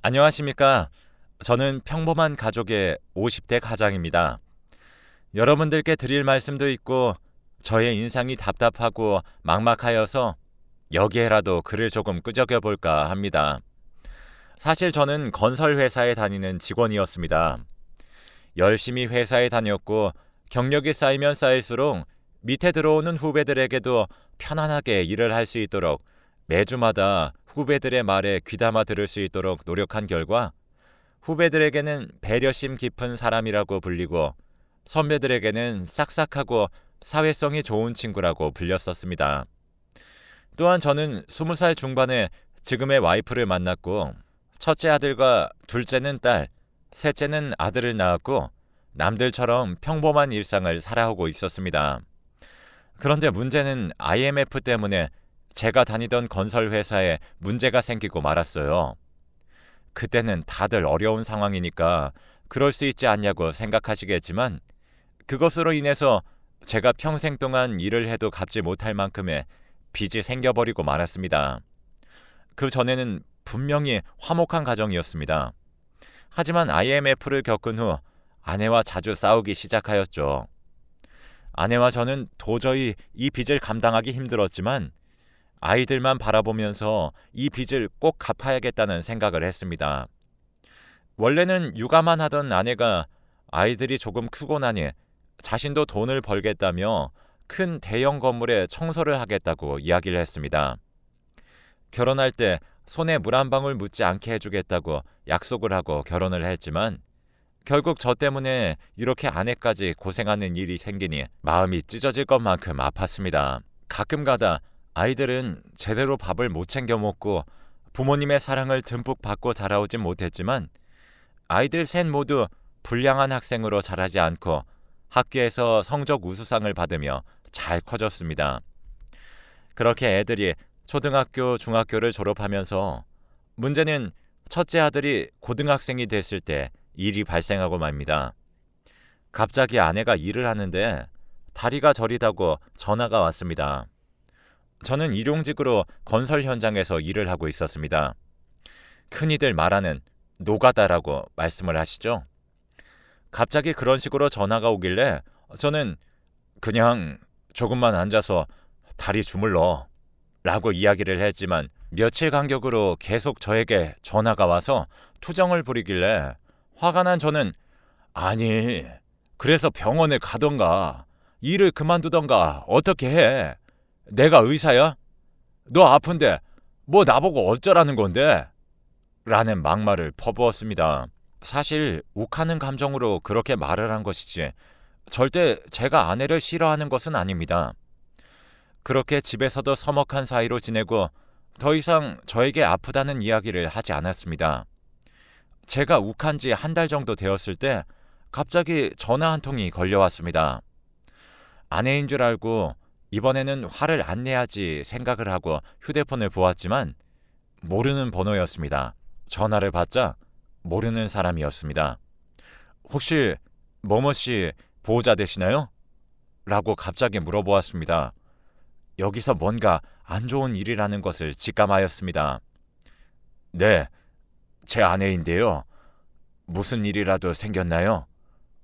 안녕하십니까. 저는 평범한 가족의 50대 가장입니다. 여러분들께 드릴 말씀도 있고 저의 인상이 답답하고 막막하여서 여기에라도 글을 조금 끄적여 볼까 합니다. 사실 저는 건설회사에 다니는 직원이었습니다. 열심히 회사에 다녔고 경력이 쌓이면 쌓일수록 밑에 들어오는 후배들에게도 편안하게 일을 할 수 있도록 매주마다 후배들의 말에 귀담아 들을 수 있도록 노력한 결과 후배들에게는 배려심 깊은 사람이라고 불리고 선배들에게는 싹싹하고 사회성이 좋은 친구라고 불렸었습니다. 또한 저는 20살 중반에 지금의 와이프를 만났고 첫째 아들과 둘째는 딸, 셋째는 아들을 낳았고 남들처럼 평범한 일상을 살아오고 있었습니다. 그런데 문제는 IMF 때문에 제가 다니던 건설 회사에 문제가 생기고 말았어요. 그때는 다들 어려운 상황이니까 그럴 수 있지 않냐고 생각하시겠지만 그것으로 인해서 제가 평생 동안 일을 해도 갚지 못할 만큼의 빚이 생겨버리고 말았습니다. 그 전에는 분명히 화목한 가정이었습니다. 하지만 IMF를 겪은 후 아내와 자주 싸우기 시작하였죠. 아내와 저는 도저히 이 빚을 감당하기 힘들었지만 아이들만 바라보면서 이 빚을 꼭 갚아야겠다는 생각을 했습니다. 원래는 육아만 하던 아내가 아이들이 조금 크고 나니 자신도 돈을 벌겠다며 큰 대형 건물에 청소를 하겠다고 이야기를 했습니다. 결혼할 때 손에 물 한 방울 묻지 않게 해주겠다고 약속을 하고 결혼을 했지만 결국 저 때문에 이렇게 아내까지 고생하는 일이 생기니 마음이 찢어질 것만큼 아팠습니다. 가끔가다 아이들은 제대로 밥을 못 챙겨 먹고 부모님의 사랑을 듬뿍 받고 자라오진 못했지만 아이들 셋 모두 불량한 학생으로 자라지 않고 학교에서 성적 우수상을 받으며 잘 커졌습니다. 그렇게 애들이 초등학교, 중학교를 졸업하면서 문제는 첫째 아들이 고등학생이 됐을 때 일이 발생하고 맙니다. 갑자기 아내가 일을 하는데 다리가 저리다고 전화가 왔습니다. 저는 일용직으로 건설 현장에서 일을 하고 있었습니다. 흔히들 말하는 노가다라고 말씀을 하시죠. 갑자기 그런 식으로 전화가 오길래 저는 그냥 조금만 앉아서 다리 주물러 라고 이야기를 했지만 며칠 간격으로 계속 저에게 전화가 와서 투정을 부리길래 화가 난 저는 아니 그래서 병원에 가던가 일을 그만두던가 어떻게 해? 내가 의사야? 너 아픈데 뭐 나보고 어쩌라는 건데? 라는 막말을 퍼부었습니다. 사실 욱하는 감정으로 그렇게 말을 한 것이지 절대 제가 아내를 싫어하는 것은 아닙니다. 그렇게 집에서도 서먹한 사이로 지내고 더 이상 저에게 아프다는 이야기를 하지 않았습니다. 제가 욱한 지 한 달 정도 되었을 때 갑자기 전화 한 통이 걸려왔습니다. 아내인 줄 알고 이번에는 화를 안 내야지 생각을 하고 휴대폰을 보았지만 모르는 번호였습니다. 전화를 받자 모르는 사람이었습니다. 혹시 뭐뭐씨 보호자 되시나요? 라고 갑자기 물어보았습니다. 여기서 뭔가 안 좋은 일이라는 것을 직감하였습니다. 네, 제 아내인데요. 무슨 일이라도 생겼나요?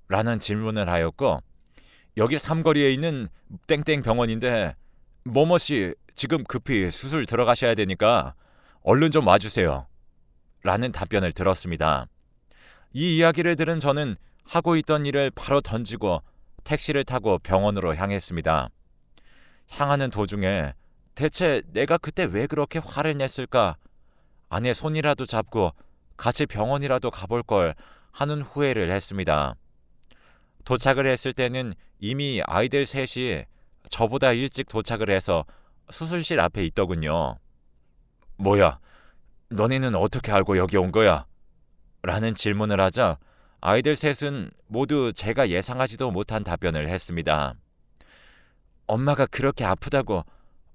라는 질문을 하였고 여기 삼거리에 있는 땡땡 병원인데 뭐뭐씨 지금 급히 수술 들어가셔야 되니까 얼른 좀 와주세요. 라는 답변을 들었습니다. 이 이야기를 들은 저는 하고 있던 일을 바로 던지고 택시를 타고 병원으로 향했습니다. 향하는 도중에 대체 내가 그때 왜 그렇게 화를 냈을까? 아내 손이라도 잡고 같이 병원이라도 가볼 걸 하는 후회를 했습니다. 도착을 했을 때는 이미 아이들 셋이 저보다 일찍 도착을 해서 수술실 앞에 있더군요. 뭐야, 너네는 어떻게 알고 여기 온 거야? 라는 질문을 하자 아이들 셋은 모두 제가 예상하지도 못한 답변을 했습니다. 엄마가 그렇게 아프다고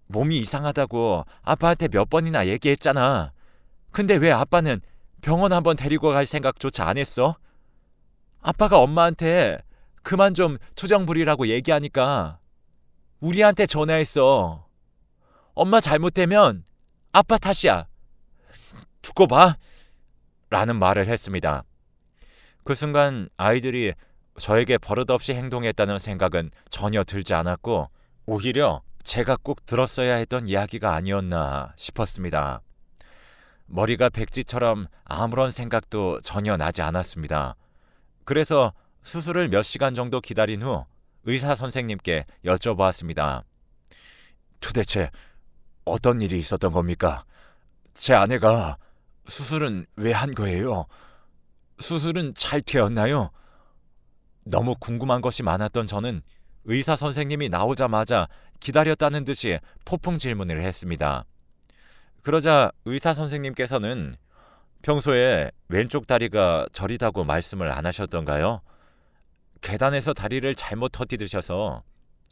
몸이 이상하다고 아빠한테 몇 번이나 얘기했잖아. 근데 왜 아빠는 병원 한번 데리고 갈 생각조차 안 했어? 아빠가 엄마한테 그만 좀 투정 부리라고 얘기하니까 우리한테 전화했어. 엄마 잘못되면 아빠 탓이야. 두고 봐. 라는 말을 했습니다. 그 순간 아이들이 저에게 버릇없이 행동했다는 생각은 전혀 들지 않았고 오히려 제가 꼭 들었어야 했던 이야기가 아니었나 싶었습니다. 머리가 백지처럼 아무런 생각도 전혀 나지 않았습니다. 그래서 수술을 몇 시간 정도 기다린 후 의사 선생님께 여쭤보았습니다. 도대체 어떤 일이 있었던 겁니까? 제 아내가 수술은 왜 한 거예요? 수술은 잘 되었나요? 너무 궁금한 것이 많았던 저는 의사 선생님이 나오자마자 기다렸다는 듯이 폭풍 질문을 했습니다. 그러자 의사 선생님께서는 평소에 왼쪽 다리가 저리다고 말씀을 안 하셨던가요? 계단에서 다리를 잘못 터디드셔서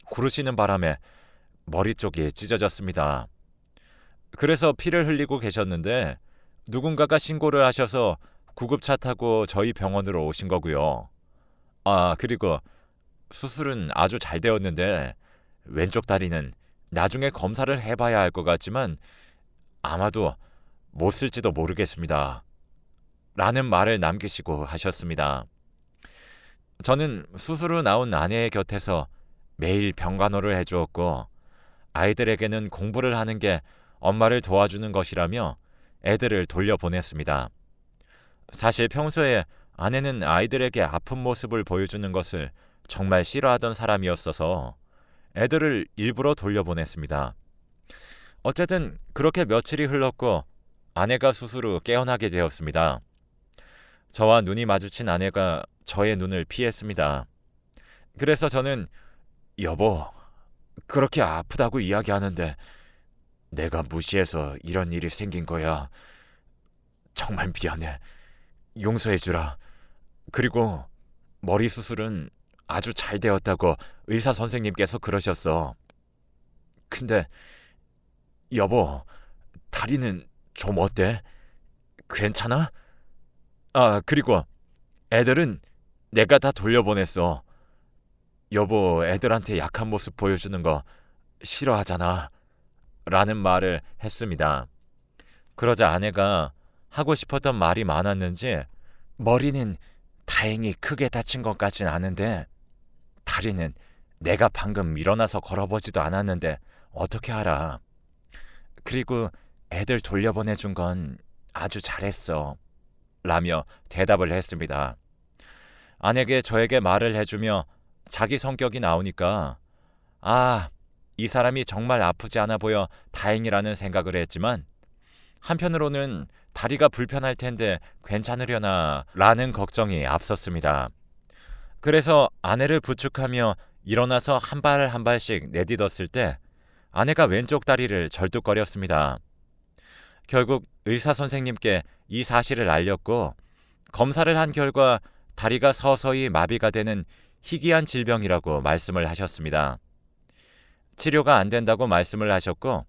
구르시는 바람에 머리 쪽이 찢어졌습니다. 그래서 피를 흘리고 계셨는데 누군가가 신고를 하셔서 구급차 타고 저희 병원으로 오신 거고요. 그리고 수술은 아주 잘 되었는데 왼쪽 다리는 나중에 검사를 해봐야 할 것 같지만 아마도 못 쓸지도 모르겠습니다. 라는 말을 남기시고 하셨습니다. 저는 수술 후 나온 아내의 곁에서 매일 병간호를 해주었고 아이들에게는 공부를 하는 게 엄마를 도와주는 것이라며 애들을 돌려보냈습니다. 사실 평소에 아내는 아이들에게 아픈 모습을 보여주는 것을 정말 싫어하던 사람이었어서 애들을 일부러 돌려보냈습니다. 어쨌든 그렇게 며칠이 흘렀고 아내가 수술 후 깨어나게 되었습니다. 저와 눈이 마주친 아내가 저의 눈을 피했습니다. 그래서 저는 여보, 그렇게 아프다고 이야기하는데 내가 무시해서 이런 일이 생긴 거야. 정말 미안해. 용서해주라. 그리고 머리 수술은 아주 잘 되었다고 의사 선생님께서 그러셨어. 근데 여보, 다리는 좀 어때? 괜찮아? 그리고 애들은 내가 다 돌려보냈어. 여보, 애들한테 약한 모습 보여주는 거 싫어하잖아. 라는 말을 했습니다. 그러자 아내가 하고 싶었던 말이 많았는지 머리는 다행히 크게 다친 것까진 않은데 다리는 내가 방금 일어나서 걸어보지도 않았는데 어떻게 알아. 그리고 애들 돌려보내준 건 아주 잘했어. 라며 대답을 했습니다. 아내가 저에게 말을 해주며 자기 성격이 나오니까 이 사람이 정말 아프지 않아 보여 다행이라는 생각을 했지만 한편으로는 다리가 불편할 텐데 괜찮으려나 라는 걱정이 앞섰습니다. 그래서 아내를 부축하며 일어나서 한 발 한 발씩 내딛었을 때 아내가 왼쪽 다리를 절뚝거렸습니다. 결국 의사 선생님께 이 사실을 알렸고 검사를 한 결과 다리가 서서히 마비가 되는 희귀한 질병이라고 말씀을 하셨습니다. 치료가 안 된다고 말씀을 하셨고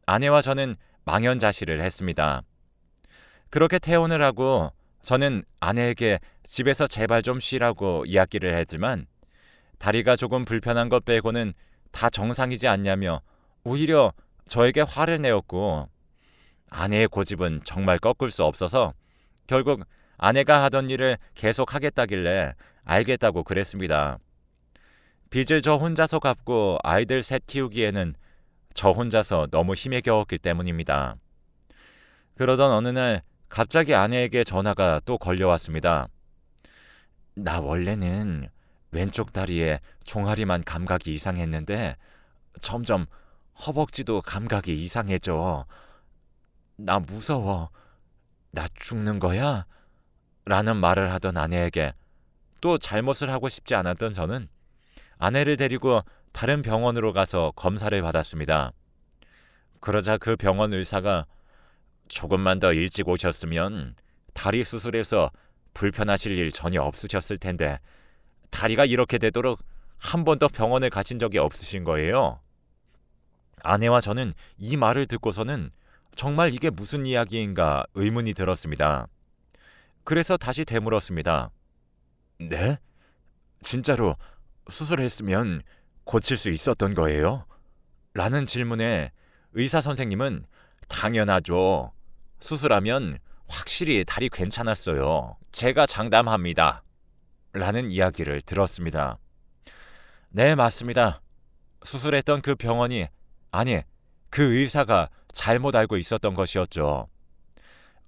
아내와 저는 망연자실을 했습니다. 그렇게 퇴원을 하고 저는 아내에게 집에서 제발 좀 쉬라고 이야기를 했지만 다리가 조금 불편한 것 빼고는 다 정상이지 않냐며 오히려 저에게 화를 내었고 아내의 고집은 정말 꺾을 수 없어서 결국 아내가 하던 일을 계속 하겠다길래 알겠다고 그랬습니다. 빚을 저 혼자서 갚고 아이들 셋 키우기에는 저 혼자서 너무 힘에 겨웠기 때문입니다. 그러던 어느 날 갑자기 아내에게 전화가 또 걸려왔습니다. 나 원래는 왼쪽 다리에 종아리만 감각이 이상했는데 점점 허벅지도 감각이 이상해져. 나 무서워. 나 죽는 거야? 라는 말을 하던 아내에게 또 잘못을 하고 싶지 않았던 저는 아내를 데리고 다른 병원으로 가서 검사를 받았습니다. 그러자 그 병원 의사가 조금만 더 일찍 오셨으면 다리 수술에서 불편하실 일 전혀 없으셨을 텐데 다리가 이렇게 되도록 한 번도 병원을 가신 적이 없으신 거예요. 아내와 저는 이 말을 듣고서는 정말 이게 무슨 이야기인가 의문이 들었습니다. 그래서 다시 되물었습니다. 네? 진짜로 수술했으면 고칠 수 있었던 거예요? 라는 질문에 의사 선생님은 당연하죠. 수술하면 확실히 다리 괜찮았어요. 제가 장담합니다. 라는 이야기를 들었습니다. 네, 맞습니다. 수술했던 그 병원이, 아니, 그 의사가 잘못 알고 있었던 것이었죠.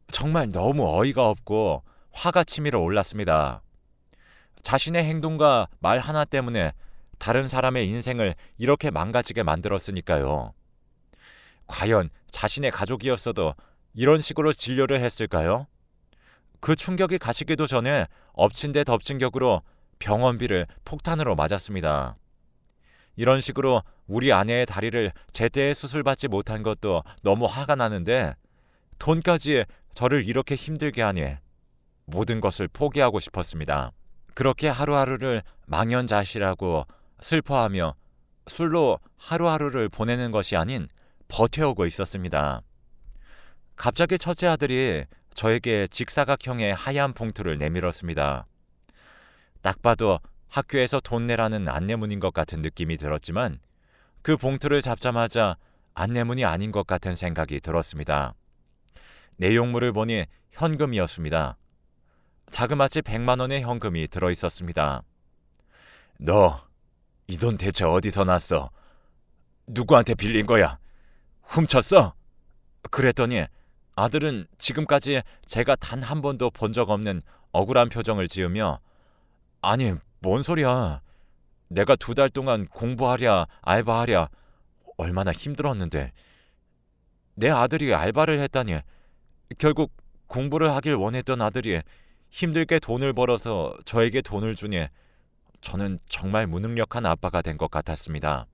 정말 너무 어이가 없고 화가 치밀어 올랐습니다. 자신의 행동과 말 하나 때문에 다른 사람의 인생을 이렇게 망가지게 만들었으니까요. 과연 자신의 가족이었어도 이런 식으로 진료를 했을까요? 그 충격이 가시기도 전에 엎친 데 덮친 격으로 병원비를 폭탄으로 맞았습니다. 이런 식으로 우리 아내의 다리를 제때 수술받지 못한 것도 너무 화가 나는데 돈까지 저를 이렇게 힘들게 하니 모든 것을 포기하고 싶었습니다. 그렇게 하루하루를 망연자실하고 슬퍼하며 술로 하루하루를 보내는 것이 아닌 버텨오고 있었습니다. 갑자기 첫째 아들이 저에게 직사각형의 하얀 봉투를 내밀었습니다. 딱 봐도 학교에서 돈 내라는 안내문인 것 같은 느낌이 들었지만 그 봉투를 잡자마자 안내문이 아닌 것 같은 생각이 들었습니다. 내용물을 보니 현금이었습니다. 자그마치 100만 원의 현금이 들어있었습니다. 너, 이 돈 대체 어디서 났어? 누구한테 빌린 거야? 훔쳤어? 그랬더니 아들은 지금까지 제가 단 한 번도 본 적 없는 억울한 표정을 지으며 아니, 뭔 소리야. 내가 2달 동안 공부하랴 알바하랴 얼마나 힘들었는데 내 아들이 알바를 했다니 결국 공부를 하길 원했던 아들이 힘들게 돈을 벌어서 저에게 돈을 주니 저는 정말 무능력한 아빠가 된 것 같았습니다.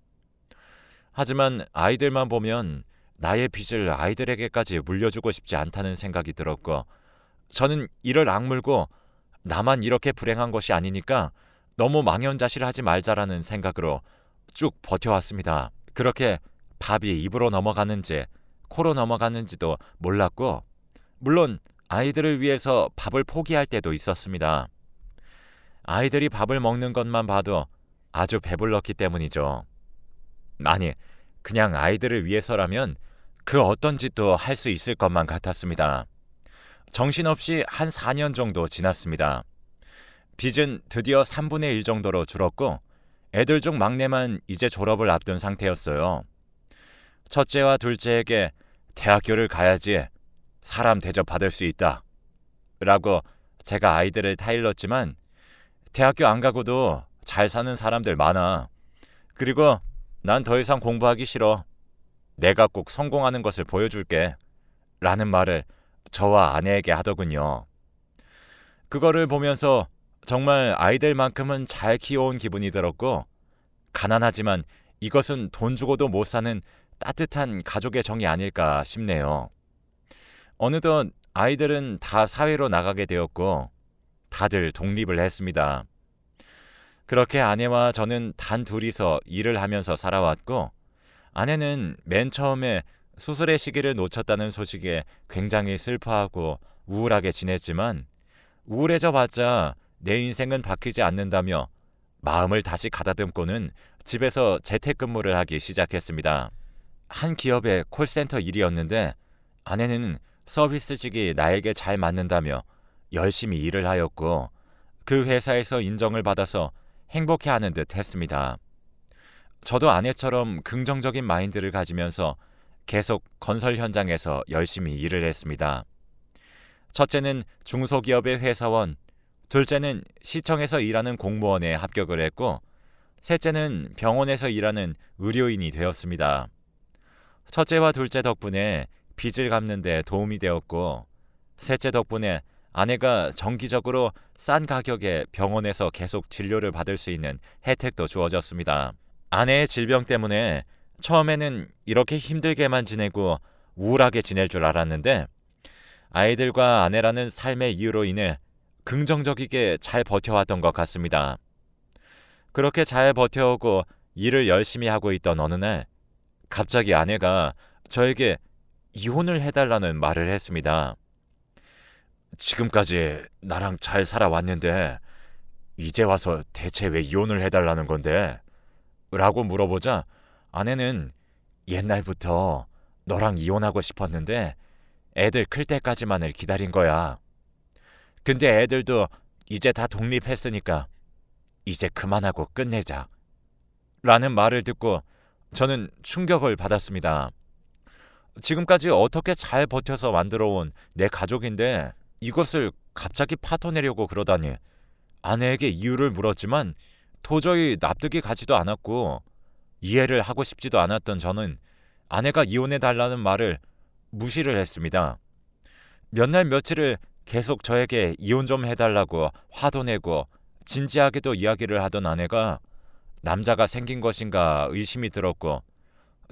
하지만 아이들만 보면 나의 빚을 아이들에게까지 물려주고 싶지 않다는 생각이 들었고 저는 이를 악물고 나만 이렇게 불행한 것이 아니니까 너무 망연자실하지 말자라는 생각으로 쭉 버텨왔습니다. 그렇게 밥이 입으로 넘어가는지 코로 넘어가는지도 몰랐고 물론 아이들을 위해서 밥을 포기할 때도 있었습니다. 아이들이 밥을 먹는 것만 봐도 아주 배불렀기 때문이죠. 아니, 그냥 아이들을 위해서라면 그 어떤 짓도 할 수 있을 것만 같았습니다. 정신없이 한 4년 정도 지났습니다. 빚은 드디어 3분의 1 정도로 줄었고 애들 중 막내만 이제 졸업을 앞둔 상태였어요. 첫째와 둘째에게 대학교를 가야지 사람 대접받을 수 있다 라고 제가 아이들을 타일렀지만 대학교 안 가고도 잘 사는 사람들 많아. 그리고 난 더 이상 공부하기 싫어. 내가 꼭 성공하는 것을 보여줄게 라는 말을 저와 아내에게 하더군요. 그거를 보면서 정말 아이들만큼은 잘 키워온 기분이 들었고 가난하지만 이것은 돈 주고도 못 사는 따뜻한 가족의 정이 아닐까 싶네요. 어느덧 아이들은 다 사회로 나가게 되었고 다들 독립을 했습니다. 그렇게 아내와 저는 단 둘이서 일을 하면서 살아왔고 아내는 맨 처음에 수술의 시기를 놓쳤다는 소식에 굉장히 슬퍼하고 우울하게 지냈지만 우울해져 봤자 내 인생은 바뀌지 않는다며 마음을 다시 가다듬고는 집에서 재택근무를 하기 시작했습니다. 한 기업의 콜센터 일이었는데 아내는 서비스직이 나에게 잘 맞는다며 열심히 일을 하였고 그 회사에서 인정을 받아서 행복해하는 듯 했습니다. 저도 아내처럼 긍정적인 마인드를 가지면서 계속 건설 현장에서 열심히 일을 했습니다. 첫째는 중소기업의 회사원, 둘째는 시청에서 일하는 공무원에 합격을 했고 셋째는 병원에서 일하는 의료인이 되었습니다. 첫째와 둘째 덕분에 빚을 갚는 데 도움이 되었고 셋째 덕분에 아내가 정기적으로 싼 가격에 병원에서 계속 진료를 받을 수 있는 혜택도 주어졌습니다. 아내의 질병 때문에 처음에는 이렇게 힘들게만 지내고 우울하게 지낼 줄 알았는데 아이들과 아내라는 삶의 이유로 인해 긍정적이게 잘 버텨왔던 것 같습니다. 그렇게 잘 버텨오고 일을 열심히 하고 있던 어느 날 갑자기 아내가 저에게 이혼을 해달라는 말을 했습니다. 지금까지 나랑 잘 살아왔는데 이제 와서 대체 왜 이혼을 해달라는 건데? 라고 물어보자 아내는 옛날부터 너랑 이혼하고 싶었는데 애들 클 때까지만을 기다린 거야. 근데 애들도 이제 다 독립했으니까 이제 그만하고 끝내자. 라는 말을 듣고 저는 충격을 받았습니다. 지금까지 어떻게 잘 버텨서 만들어온 내 가족인데 이것을 갑자기 파토내려고 그러다니. 아내에게 이유를 물었지만 도저히 납득이 가지도 않았고 이해를 하고 싶지도 않았던 저는 아내가 이혼해달라는 말을 무시를 했습니다. 몇 날 며칠을 계속 저에게 이혼 좀 해달라고 화도 내고 진지하게도 이야기를 하던 아내가 남자가 생긴 것인가 의심이 들었고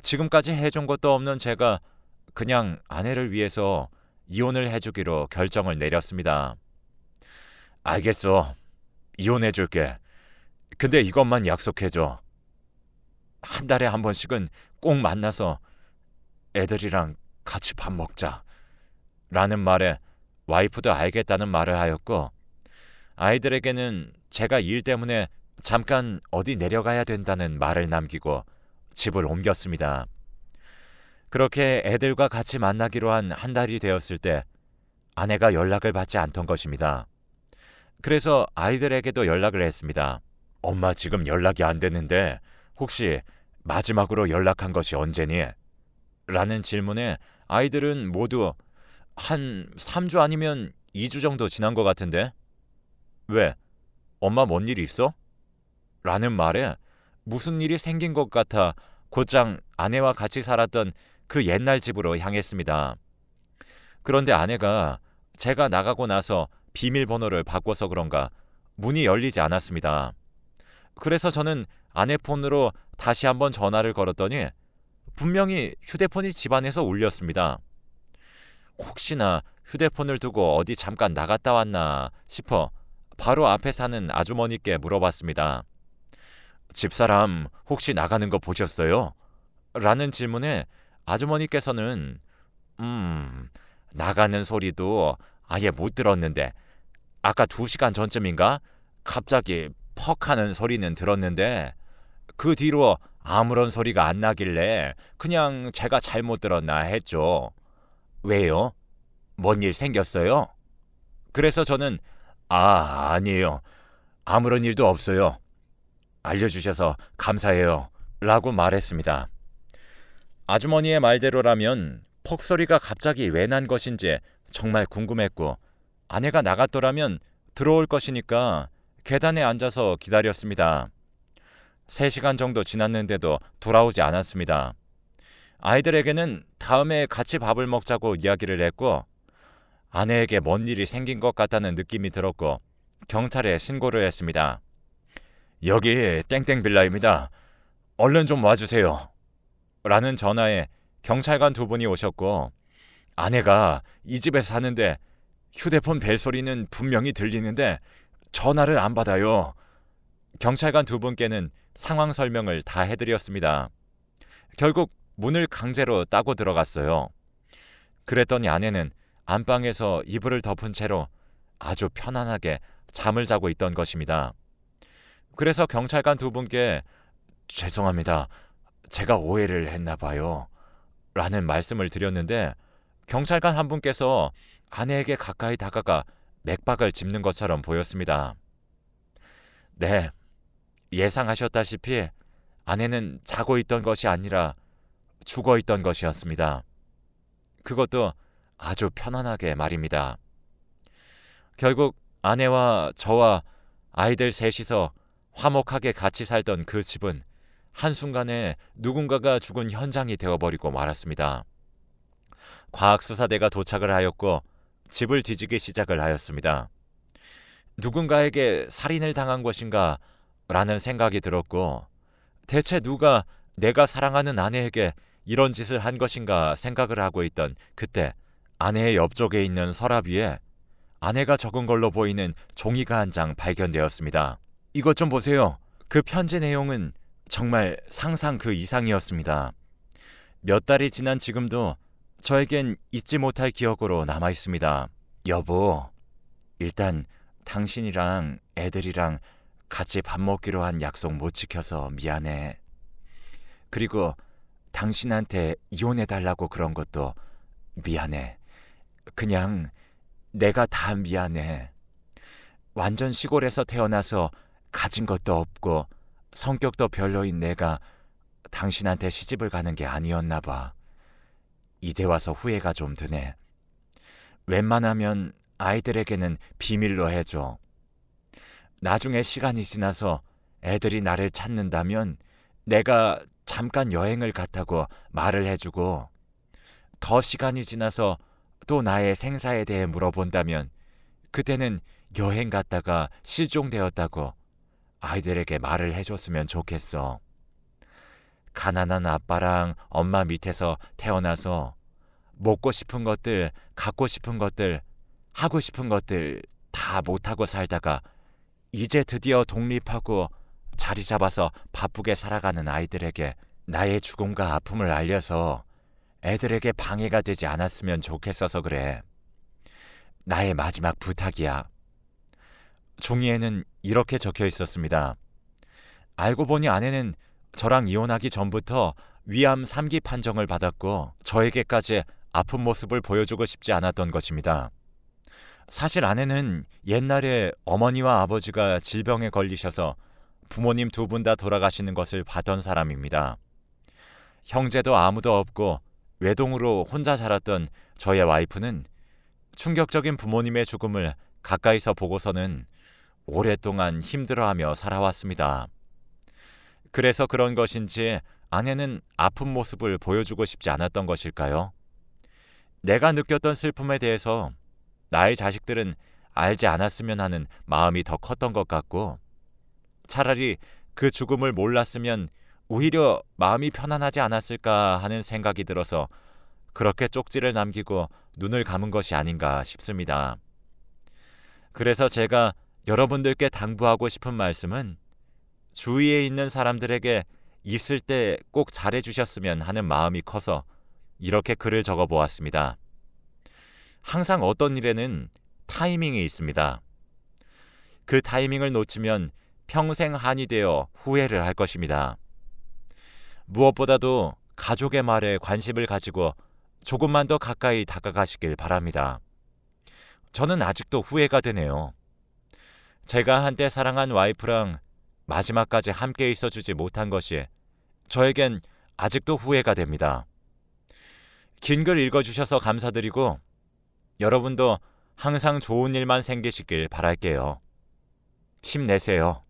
지금까지 해준 것도 없는 제가 그냥 아내를 위해서 이혼을 해주기로 결정을 내렸습니다. 알겠어. 이혼해줄게. 근데 이것만 약속해줘. 한 달에 한 번씩은 꼭 만나서 애들이랑 같이 밥 먹자. 라는 말에 와이프도 알겠다는 말을 하였고 아이들에게는 제가 일 때문에 잠깐 어디 내려가야 된다는 말을 남기고 집을 옮겼습니다. 그렇게 애들과 같이 만나기로 한 달이 되었을 때 아내가 연락을 받지 않던 것입니다. 그래서 아이들에게도 연락을 했습니다. 엄마 지금 연락이 안 되는데 혹시 마지막으로 연락한 것이 언제니? 라는 질문에 아이들은 모두 한 3주 아니면 2주 정도 지난 것 같은데? 왜? 엄마 뭔 일 있어? 라는 말에 무슨 일이 생긴 것 같아 곧장 아내와 같이 살았던 그 옛날 집으로 향했습니다. 그런데 아내가 제가 나가고 나서 비밀번호를 바꿔서 그런가 문이 열리지 않았습니다. 그래서 저는 아내 폰으로 다시 한번 전화를 걸었더니 분명히 휴대폰이 집안에서 울렸습니다. 혹시나 휴대폰을 두고 어디 잠깐 나갔다 왔나 싶어 바로 앞에 사는 아주머니께 물어봤습니다. 집사람 혹시 나가는 거 보셨어요? 라는 질문에 아주머니께서는 나가는 소리도 아예 못 들었는데 아까 2시간 전쯤인가 갑자기 퍽 하는 소리는 들었는데 그 뒤로 아무런 소리가 안 나길래 그냥 제가 잘못 들었나 했죠. 왜요? 뭔 일 생겼어요? 그래서 저는 아니에요. 아무런 일도 없어요. 알려주셔서 감사해요. 라고 말했습니다. 아주머니의 말대로라면 폭소리가 갑자기 왜 난 것인지 정말 궁금했고 아내가 나갔더라면 들어올 것이니까 계단에 앉아서 기다렸습니다. 3시간 정도 지났는데도 돌아오지 않았습니다. 아이들에게는 다음에 같이 밥을 먹자고 이야기를 했고 아내에게 뭔 일이 생긴 것 같다는 느낌이 들었고 경찰에 신고를 했습니다. 여기 땡땡 빌라입니다. 얼른 좀 와주세요. 라는 전화에 경찰관 2분이 오셨고 아내가 이 집에 사는데 휴대폰 벨소리는 분명히 들리는데 전화를 안 받아요. 경찰관 2분께는 상황 설명을 다 해드렸습니다. 결국 문을 강제로 따고 들어갔어요. 그랬더니 아내는 안방에서 이불을 덮은 채로 아주 편안하게 잠을 자고 있던 것입니다. 그래서 경찰관 2분께 죄송합니다. 제가 오해를 했나 봐요. 라는 말씀을 드렸는데 경찰관 한 분께서 아내에게 가까이 다가가 맥박을 짚는 것처럼 보였습니다. 네, 예상하셨다시피 아내는 자고 있던 것이 아니라 죽어 있던 것이었습니다. 그것도 아주 편안하게 말입니다. 결국 아내와 저와 아이들 셋이서 화목하게 같이 살던 그 집은 한순간에 누군가가 죽은 현장이 되어버리고 말았습니다. 과학수사대가 도착을 하였고 집을 뒤지기 시작을 하였습니다. 누군가에게 살인을 당한 것인가 라는 생각이 들었고 대체 누가 내가 사랑하는 아내에게 이런 짓을 한 것인가 생각을 하고 있던 그때 아내의 옆쪽에 있는 서랍 위에 아내가 적은 걸로 보이는 종이가 한 장 발견되었습니다. 이것 좀 보세요. 그 편지 내용은 정말 상상 그 이상이었습니다. 몇 달이 지난 지금도 저에겐 잊지 못할 기억으로 남아 있습니다. 여보, 일단 당신이랑 애들이랑 같이 밥 먹기로 한 약속 못 지켜서 미안해. 그리고 당신한테 이혼해달라고 그런 것도 미안해. 그냥 내가 다 미안해. 완전 시골에서 태어나서 가진 것도 없고 성격도 별로인 내가 당신한테 시집을 가는 게 아니었나 봐. 이제 와서 후회가 좀 드네. 웬만하면 아이들에게는 비밀로 해줘. 나중에 시간이 지나서 애들이 나를 찾는다면 내가 잠깐 여행을 갔다고 말을 해주고, 더 시간이 지나서 또 나의 생사에 대해 물어본다면 그때는 여행 갔다가 실종되었다고 아이들에게 말을 해줬으면 좋겠어. 가난한 아빠랑 엄마 밑에서 태어나서 먹고 싶은 것들, 갖고 싶은 것들, 하고 싶은 것들 다 못하고 살다가 이제 드디어 독립하고 자리 잡아서 바쁘게 살아가는 아이들에게 나의 죽음과 아픔을 알려서 애들에게 방해가 되지 않았으면 좋겠어서 그래. 나의 마지막 부탁이야. 종이에는 이렇게 적혀 있었습니다. 알고 보니 아내는 저랑 이혼하기 전부터 위암 3기 판정을 받았고 저에게까지 아픈 모습을 보여주고 싶지 않았던 것입니다. 사실 아내는 옛날에 어머니와 아버지가 질병에 걸리셔서 부모님 두 분 다 돌아가시는 것을 봤던 사람입니다. 형제도 아무도 없고 외동으로 혼자 자랐던 저의 와이프는 충격적인 부모님의 죽음을 가까이서 보고서는 오랫동안 힘들어하며 살아왔습니다. 그래서 그런 것인지 아내는 아픈 모습을 보여주고 싶지 않았던 것일까요? 내가 느꼈던 슬픔에 대해서 나의 자식들은 알지 않았으면 하는 마음이 더 컸던 것 같고, 차라리 그 죽음을 몰랐으면 오히려 마음이 편안하지 않았을까 하는 생각이 들어서 그렇게 쪽지를 남기고 눈을 감은 것이 아닌가 싶습니다. 그래서 제가 여러분들께 당부하고 싶은 말씀은 주위에 있는 사람들에게 있을 때 꼭 잘해주셨으면 하는 마음이 커서 이렇게 글을 적어보았습니다. 항상 어떤 일에는 타이밍이 있습니다. 그 타이밍을 놓치면 평생 한이 되어 후회를 할 것입니다. 무엇보다도 가족의 말에 관심을 가지고 조금만 더 가까이 다가가시길 바랍니다. 저는 아직도 후회가 되네요. 제가 한때 사랑한 와이프랑 마지막까지 함께 있어주지 못한 것이 저에겐 아직도 후회가 됩니다. 긴 글 읽어주셔서 감사드리고 여러분도 항상 좋은 일만 생기시길 바랄게요. 힘내세요.